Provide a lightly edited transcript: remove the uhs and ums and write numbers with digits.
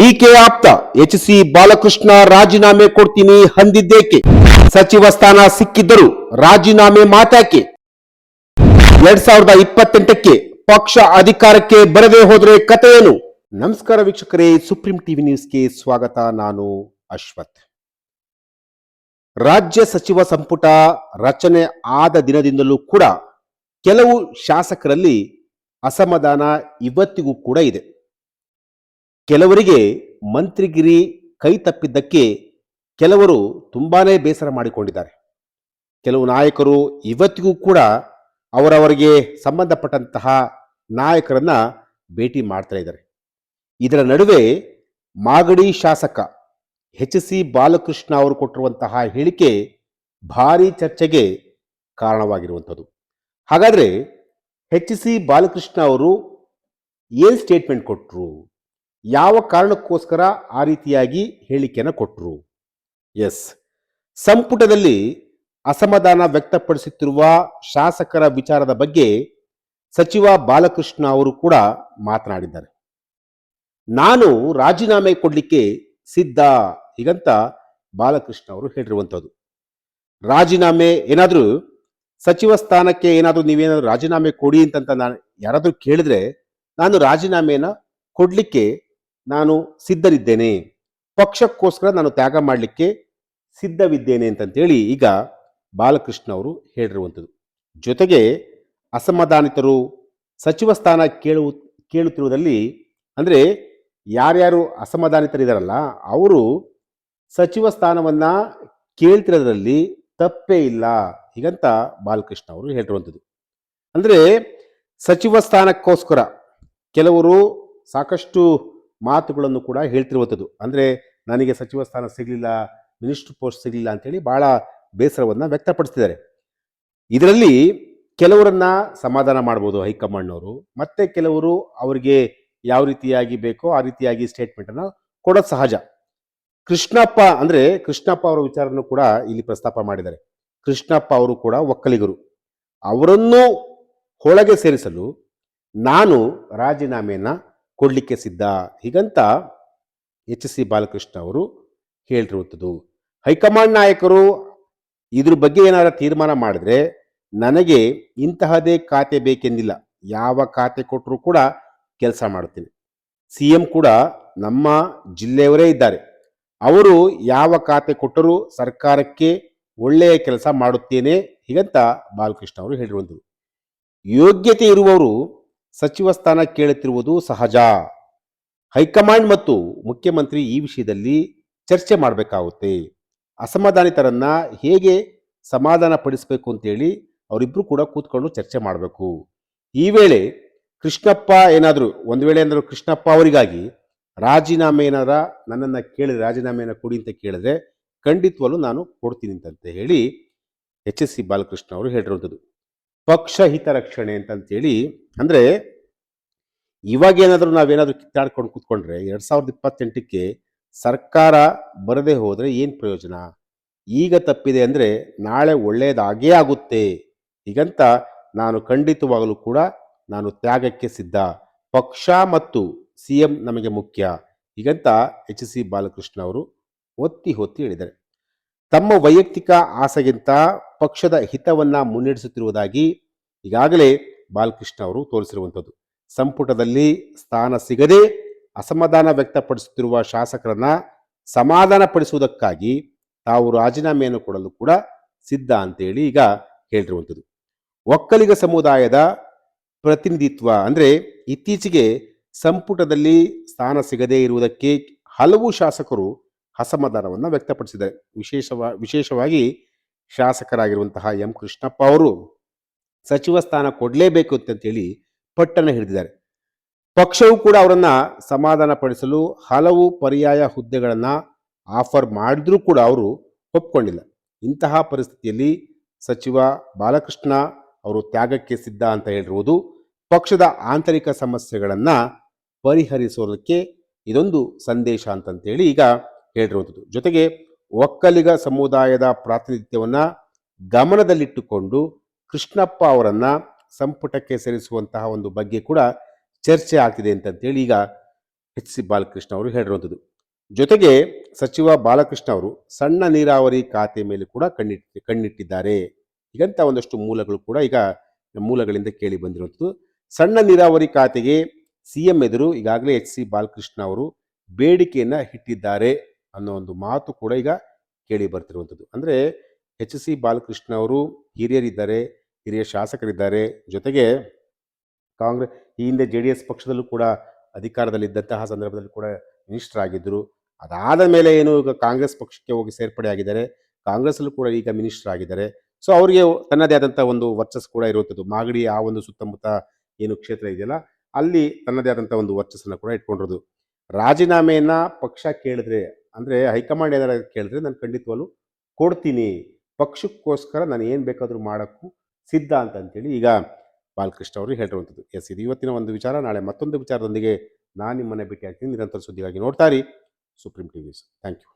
DK ಆಪ್ತ ಎಚ್.ಸಿ. ಬಾಲಕೃಷ್ಣ ರಾಜೀನಾಮೆ ಕೊಡ್ತೀನಿ ಅಂದಿದ್ದೇಕೆ? ಸಚಿವ ಸ್ಥಾನ ಸಿಕ್ಕಿದ್ದರೂ ರಾಜೀನಾಮೆ ಮಾತ್ಯಾಕೆ? 2028ಕ್ಕೆ ಪಕ್ಷ ಅಧಿಕಾರಕ್ಕೆ ಬರದೇ ಹೋದ್ರೆ ಕತೆ ಏನು? ನಮಸ್ಕಾರ ವೀಕ್ಷಕರೇ, ಸುಪ್ರೀಂ ಟಿವಿ ನ್ಯೂಸ್ಗೆ ಸ್ವಾಗತ. ನಾನು ಅಶ್ವಥ್. ರಾಜ್ಯ ಸಚಿವ ಸಂಪುಟ ರಚನೆ ಆದ ದಿನದಿಂದಲೂ ಕೂಡ ಕೆಲವು ಶಾಸಕರಲ್ಲಿ ಅಸಮಾಧಾನ ಇವತ್ತಿಗೂ ಕೂಡ ಇದೆ. ಕೆಲವರಿಗೆ ಮಂತ್ರಿಗಿರಿ ಕೈ ತಪ್ಪಿದ್ದಕ್ಕೆ ಕೆಲವರು ತುಂಬಾನೇ ಬೇಸರ ಮಾಡಿಕೊಂಡಿದ್ದಾರೆ. ಕೆಲವು ನಾಯಕರು ಇವತ್ತಿಗೂ ಕೂಡ ಅವರವರಿಗೆ ಸಂಬಂಧಪಟ್ಟಂತಹ ನಾಯಕರನ್ನ ಭೇಟಿ ಮಾಡ್ತಾ ಇದ್ದಾರೆ. ಇದರ ನಡುವೆ ಮಾಗಡಿ ಶಾಸಕ ಎಚ್.ಸಿ. ಬಾಲಕೃಷ್ಣ ಅವರು ಕೊಟ್ಟಿರುವಂತಹ ಹೇಳಿಕೆ ಭಾರಿ ಚರ್ಚೆಗೆ ಕಾರಣವಾಗಿರುವಂಥದ್ದು. ಹಾಗಾದ್ರೆ ಎಚ್.ಸಿ. ಬಾಲಕೃಷ್ಣ ಅವರು ಏನ್ ಸ್ಟೇಟ್ಮೆಂಟ್ ಕೊಟ್ಟರು, ಯಾವ ಕಾರಣಕ್ಕೋಸ್ಕರ ಆ ರೀತಿಯಾಗಿ ಹೇಳಿಕೆಯನ್ನು ಕೊಟ್ಟರು? ಸಂಪುಟದಲ್ಲಿ ಅಸಮಾಧಾನ ವ್ಯಕ್ತಪಡಿಸುತ್ತಿರುವ ಶಾಸಕರ ವಿಚಾರದ ಬಗ್ಗೆ ಸಚಿವ ಬಾಲಕೃಷ್ಣ ಅವರು ಕೂಡ ಮಾತನಾಡಿದ್ದಾರೆ. ನಾನು ರಾಜೀನಾಮೆ ಕೊಡಲಿಕ್ಕೆ ಸಿದ್ಧ ಹೀಗಂತ ಬಾಲಕೃಷ್ಣ ಅವರು ಹೇಳಿರುವಂಥದ್ದು. ರಾಜೀನಾಮೆ ಏನಾದರೂ ಸಚಿವ ಸ್ಥಾನಕ್ಕೆ ಏನಾದರೂ ನೀವೇನಾದರೂ ರಾಜೀನಾಮೆ ಕೊಡಿ ಅಂತ ನಾನು ಯಾರಾದರೂ ಕೇಳಿದ್ರೆ ನಾನು ರಾಜೀನಾಮೆನ ಕೊಡಲಿಕ್ಕೆ ನಾನು ಸಿದ್ಧರಿದ್ದೇನೆ, ಪಕ್ಷಕ್ಕೋಸ್ಕರ ನಾನು ತ್ಯಾಗ ಮಾಡಲಿಕ್ಕೆ ಸಿದ್ಧವಿದ್ದೇನೆ ಅಂತಂತೇಳಿ ಈಗ ಬಾಲಕೃಷ್ಣ ಅವರು ಹೇಳಿರುವಂಥದ್ದು. ಜೊತೆಗೆ ಅಸಮಾಧಾನಿತರು ಸಚಿವ ಸ್ಥಾನ ಕೇಳುತ್ತಿರುವುದರಲ್ಲಿ ಅಂದರೆ ಯಾರ್ಯಾರು ಅಸಮಾಧಾನಿತರಿದಾರಲ್ಲ ಅವರು ಸಚಿವ ಸ್ಥಾನವನ್ನ ಕೇಳ್ತಿರೋದ್ರಲ್ಲಿ ತಪ್ಪೇ ಇಲ್ಲ ಹೀಗಂತ ಬಾಲಕೃಷ್ಣ ಅವರು ಹೇಳಿರುವಂಥದ್ದು. ಅಂದರೆ ಸಚಿವ ಸ್ಥಾನಕ್ಕೋಸ್ಕರ ಕೆಲವರು ಸಾಕಷ್ಟು ಮಾತುಗಳನ್ನು ಕೂಡ ಹೇಳ್ತಿರುವಂಥದ್ದು. ಅಂದರೆ ನನಗೆ ಸಚಿವ ಸ್ಥಾನ ಸಿಗಲಿಲ್ಲ, ಮಿನಿಸ್ಟರ್ ಪೋಸ್ಟ್ ಸಿಗಲಿಲ್ಲ ಅಂತೇಳಿ ಬಹಳ ಬೇಸರವನ್ನು ವ್ಯಕ್ತಪಡಿಸ್ತಿದ್ದಾರೆ. ಇದರಲ್ಲಿ ಕೆಲವರನ್ನ ಸಮಾಧಾನ ಮಾಡ್ಬೋದು ಹೈಕಮಾಂಡ್ನವರು, ಮತ್ತೆ ಕೆಲವರು ಅವರಿಗೆ ಯಾವ ರೀತಿಯಾಗಿ ಬೇಕೋ ಆ ರೀತಿಯಾಗಿ ಸ್ಟೇಟ್ಮೆಂಟನ್ನು ಕೊಡೋದು ಸಹಜ. ಕೃಷ್ಣಪ್ಪ ಅವರ ವಿಚಾರವನ್ನು ಕೂಡ ಇಲ್ಲಿ ಪ್ರಸ್ತಾಪ ಮಾಡಿದ್ದಾರೆ. ಕೃಷ್ಣಪ್ಪ ಅವರು ಕೂಡ ಒಕ್ಕಲಿಗರು, ಅವರನ್ನು ಒಳಗೆ ಸೇರಿಸಲು ನಾನು ರಾಜೀನಾಮೆಯನ್ನ ಕೊಡಲಿಕ್ಕೆ ಸಿದ್ಧ ಹೀಗಂತ ಎಚ್.ಸಿ. ಬಾಲಕೃಷ್ಣ ಅವರು ಹೇಳಿರುವಂಥದ್ದು. ಹೈಕಮಾಂಡ್ ನಾಯಕರು ಇದ್ರ ಬಗ್ಗೆ ಏನಾದರೂ ತೀರ್ಮಾನ ಮಾಡಿದ್ರೆ ನನಗೆ ಇಂತಹದೇ ಖಾತೆ ಬೇಕೆಂದಿಲ್ಲ, ಯಾವ ಖಾತೆ ಕೊಟ್ಟರೂ ಕೂಡ ಕೆಲಸ ಮಾಡುತ್ತೇನೆ. CM ಕೂಡ ನಮ್ಮ ಜಿಲ್ಲೆಯವರೇ ಇದ್ದಾರೆ, ಅವರು ಯಾವ ಖಾತೆ ಕೊಟ್ಟರೂ ಸರ್ಕಾರಕ್ಕೆ ಒಳ್ಳೆಯ ಕೆಲಸ ಮಾಡುತ್ತೇನೆ ಹೀಗಂತ ಬಾಲಕೃಷ್ಣ ಅವರು ಹೇಳಿರುವಂಥದ್ದು. ಯೋಗ್ಯತೆ ಇರುವವರು ಸಚಿವ ಸ್ಥಾನ ಕೇಳುತ್ತಿರುವುದು ಸಹಜ. ಹೈಕಮಾಂಡ್ ಮತ್ತು ಮುಖ್ಯಮಂತ್ರಿ ಈ ವಿಷಯದಲ್ಲಿ ಚರ್ಚೆ ಮಾಡಬೇಕಾಗುತ್ತೆ. ಅಸಮಾಧಾನಿತರನ್ನ ಹೇಗೆ ಸಮಾಧಾನ ಪಡಿಸಬೇಕು ಅಂತೇಳಿ ಅವರಿಬ್ರು ಕೂಡ ಕೂತ್ಕೊಂಡು ಚರ್ಚೆ ಮಾಡಬೇಕು. ಈ ವೇಳೆ ಕೃಷ್ಣಪ್ಪ ಏನಾದರೂ ಕೃಷ್ಣಪ್ಪ ಅವರಿಗಾಗಿ ರಾಜೀನಾಮೆ ನನ್ನನ್ನು ಕೇಳಿದ್ರೆ ರಾಜೀನಾಮೆಯನ್ನು ಕೊಡಿ ಅಂತ ಕೇಳಿದ್ರೆ ಖಂಡಿತವಲ್ಲೂ ನಾನು ಕೊಡ್ತೀನಿ ಅಂತ ಹೇಳಿ ಎಚ್.ಸಿ. ಬಾಲಕೃಷ್ಣ ಅವರು ಹೇಳಿರುವಂಥದ್ದು. ಪಕ್ಷ ಹಿತರಕ್ಷಣೆ ಅಂತಂತೇಳಿ ಅಂದರೆ ಇವಾಗೇನಾದರೂ ನಾವೇನಾದರೂ ಕಿತ್ತಾಡ್ಕೊಂಡು ಕೂತ್ಕೊಂಡ್ರೆ 2028ಕ್ಕೆ ಸರ್ಕಾರ ಬರದೇ ಹೋದರೆ ಏನು ಪ್ರಯೋಜನ? ಈಗ ತಪ್ಪಿದೆ ಅಂದರೆ ನಾಳೆ ಒಳ್ಳೆಯದಾಗೇ ಆಗುತ್ತೆ ಹೀಗಂತ ನಾನು ಖಂಡಿತವಾಗಲೂ ಕೂಡ ನಾನು ತ್ಯಾಗಕ್ಕೆ ಸಿದ್ಧ, ಪಕ್ಷ ಮತ್ತು CM ನಮಗೆ ಮುಖ್ಯ ಹೀಗಂತ ಎಚ್.ಸಿ. ಬಾಲಕೃಷ್ಣ ಅವರು ಒತ್ತಿ ಹೇಳಿದ್ದಾರೆ. ತಮ್ಮ ವೈಯಕ್ತಿಕ ಆಸೆಗಿಂತ ಪಕ್ಷದ ಹಿತವನ್ನ ಮುನ್ನಡೆಸುತ್ತಿರುವುದಾಗಿ ಈಗಾಗಲೇ ಬಾಲಕೃಷ್ಣ ಅವರು ತೋರಿಸಿರುವಂಥದ್ದು. ಸಂಪುಟದಲ್ಲಿ ಸ್ಥಾನ ಸಿಗದೆ ಅಸಮಾಧಾನ ವ್ಯಕ್ತಪಡಿಸುತ್ತಿರುವ ಶಾಸಕರನ್ನ ಸಮಾಧಾನ ಪಡಿಸುವುದಕ್ಕಾಗಿ ತಾವು ರಾಜೀನಾಮೆಯನ್ನು ಕೊಡಲು ಕೂಡ ಸಿದ್ಧ ಅಂತೇಳಿ ಈಗ ಹೇಳಿರುವಂಥದ್ದು. ಒಕ್ಕಲಿಗ ಸಮುದಾಯದ ಪ್ರತಿನಿಧಿತ್ವ ಅಂದರೆ ಇತ್ತೀಚೆಗೆ ಸಂಪುಟದಲ್ಲಿ ಸ್ಥಾನ ಸಿಗದೇ ಇರುವುದಕ್ಕೆ ಹಲವು ಶಾಸಕರು ಅಸಮಾಧಾನವನ್ನು ವ್ಯಕ್ತಪಡಿಸಿದ್ದಾರೆ. ವಿಶೇಷವಾಗಿ ಶಾಸಕರಾಗಿರುವಂತಹ ಎಂ ಕೃಷ್ಣಪ್ಪ ಅವರು ಸಚಿವ ಸ್ಥಾನ ಕೊಡಲೇಬೇಕು ಅಂತೇಳಿ ಪಟ್ಟನ್ನು ಹಿಡಿದಿದ್ದಾರೆ. ಪಕ್ಷವು ಕೂಡ ಅವರನ್ನ ಸಮಾಧಾನ ಪಡಿಸಲು ಹಲವು ಪರ್ಯಾಯ ಹುದ್ದೆಗಳನ್ನ ಆಫರ್ ಮಾಡಿದ್ರೂ ಕೂಡ ಅವರು ಒಪ್ಕೊಂಡಿಲ್ಲ. ಇಂತಹ ಪರಿಸ್ಥಿತಿಯಲ್ಲಿ ಸಚಿವ ಬಾಲಕೃಷ್ಣ ಅವರು ತ್ಯಾಗಕ್ಕೆ ಸಿದ್ಧ ಅಂತ ಹೇಳಿರುವುದು ಪಕ್ಷದ ಆಂತರಿಕ ಸಮಸ್ಯೆಗಳನ್ನ ಪರಿಹರಿಸೋದಕ್ಕೆ ಇದೊಂದು ಸಂದೇಶ ಅಂತಂತೇಳಿ ಈಗ ಹೇಳಿರುವಂಥದ್ದು. ಜೊತೆಗೆ ಒಕ್ಕಲಿಗ ಸಮುದಾಯದ ಪ್ರಾತಿನಿಧ್ಯವನ್ನ ಗಮನದಲ್ಲಿಟ್ಟುಕೊಂಡು ಕೃಷ್ಣಪ್ಪ ಅವರನ್ನ ಸಂಪುಟಕ್ಕೆ ಸೇರಿಸುವಂತಹ ಒಂದು ಬಗ್ಗೆ ಕೂಡ ಚರ್ಚೆ ಆಗ್ತಿದೆ ಅಂತಂತೇಳಿ ಈಗ ಎಚ್ ಸಿ ಬಾಲಕೃಷ್ಣ ಅವರು ಹೇಳಿರುವಂಥದ್ದು. ಜೊತೆಗೆ ಸಚಿವ ಬಾಲಕೃಷ್ಣ ಅವರು ಸಣ್ಣ ನೀರಾವರಿ ಖಾತೆ ಮೇಲೆ ಕೂಡ ಕಣ್ಣಿಟ್ಟಿದ್ದಾರೆ. ಹೀಗಂತ ಒಂದಷ್ಟು ಮೂಲಗಳು ಕೂಡ ಈಗ ಮೂಲಗಳಿಂದ ಕೇಳಿ ಬಂದಿರುವಂಥದ್ದು. ಸಣ್ಣ ನೀರಾವರಿ ಖಾತೆಗೆ ಸಿಎಂ ಎದುರು ಈಗಾಗಲೇ ಎಚ್ ಸಿ ಬಾಲಕೃಷ್ಣ ಅವರು ಬೇಡಿಕೆಯನ್ನ ಇಟ್ಟಿದ್ದಾರೆ ಅನ್ನೋ ಒಂದು ಮಾತು ಕೂಡ ಈಗ ಕೇಳಿ ಬರ್ತಿರುವಂಥದ್ದು. ಅಂದರೆ ಎಚ್ ಸಿ ಬಾಲಕೃಷ್ಣ ಅವರು ಹಿರಿಯರಿದ್ದಾರೆ, ಹಿರಿಯ ಶಾಸಕರಿದ್ದಾರೆ, ಜೊತೆಗೆ ಕಾಂಗ್ರೆಸ್ ಈ ಹಿಂದೆ JDS ಪಕ್ಷದಲ್ಲೂ ಕೂಡ ಅಧಿಕಾರದಲ್ಲಿದ್ದಂತಹ ಸಂದರ್ಭದಲ್ಲಿ ಕೂಡ ಮಿನಿಸ್ಟರ್ ಆಗಿದ್ದರು. ಅದಾದ ಮೇಲೆ ಏನು ಈಗ ಕಾಂಗ್ರೆಸ್ ಪಕ್ಷಕ್ಕೆ ಹೋಗಿ ಸೇರ್ಪಡೆ ಆಗಿದ್ದಾರೆ, ಕಾಂಗ್ರೆಸ್ಸಲ್ಲೂ ಕೂಡ ಈಗ ಮಿನಿಸ್ಟರ್ ಆಗಿದ್ದಾರೆ. ಸೊ ಅವರಿಗೆ ತನ್ನದೇ ಆದಂಥ ಒಂದು ವರ್ಚಸ್ಸು ಕೂಡ ಇರುವಂಥದ್ದು. ಮಾಗಡಿ ಆ ಒಂದು ಸುತ್ತಮುತ್ತ ಏನು ಕ್ಷೇತ್ರ ಇದೆಯಲ್ಲ, ಅಲ್ಲಿ ತನ್ನದೇ ಆದಂಥ ಒಂದು ವರ್ಚಸ್ಸನ್ನು ಕೂಡ ಇಟ್ಕೊಂಡಿರೋದು. ರಾಜೀನಾಮೆಯನ್ನು ಪಕ್ಷ ಕೇಳಿದ್ರೆ, ಅಂದರೆ ಹೈಕಮಾಂಡ್ ಏನಾರ ಕೇಳಿದ್ರೆ ನಾನು ಖಂಡಿತವಾಗ್ಲೂ ಕೊಡ್ತೀನಿ, ಪಕ್ಷಕ್ಕೋಸ್ಕರ ನಾನು ಏನು ಬೇಕಾದರೂ ಮಾಡೋಕ್ಕೂ ಸಿದ್ಧ ಅಂತಂತೇಳಿ ಈಗ ಬಾಲಕೃಷ್ಣ ಅವರು ಹೇಳಿರುವಂಥದ್ದು. ಎಸ್, ಇದು ಇವತ್ತಿನ ಒಂದು ವಿಚಾರ. ನಾಳೆ ಮತ್ತೊಂದು ವಿಚಾರದೊಂದಿಗೆ ನಾನು ನಿಮ್ಮನ್ನು ಭೇಟಿ ಆಗ್ತೀನಿ. ನಿರಂತರ ಸುದ್ದಿಗಾಗಿ ನೋಡ್ತಾ ಇರಿ supreme TV news. Thank you.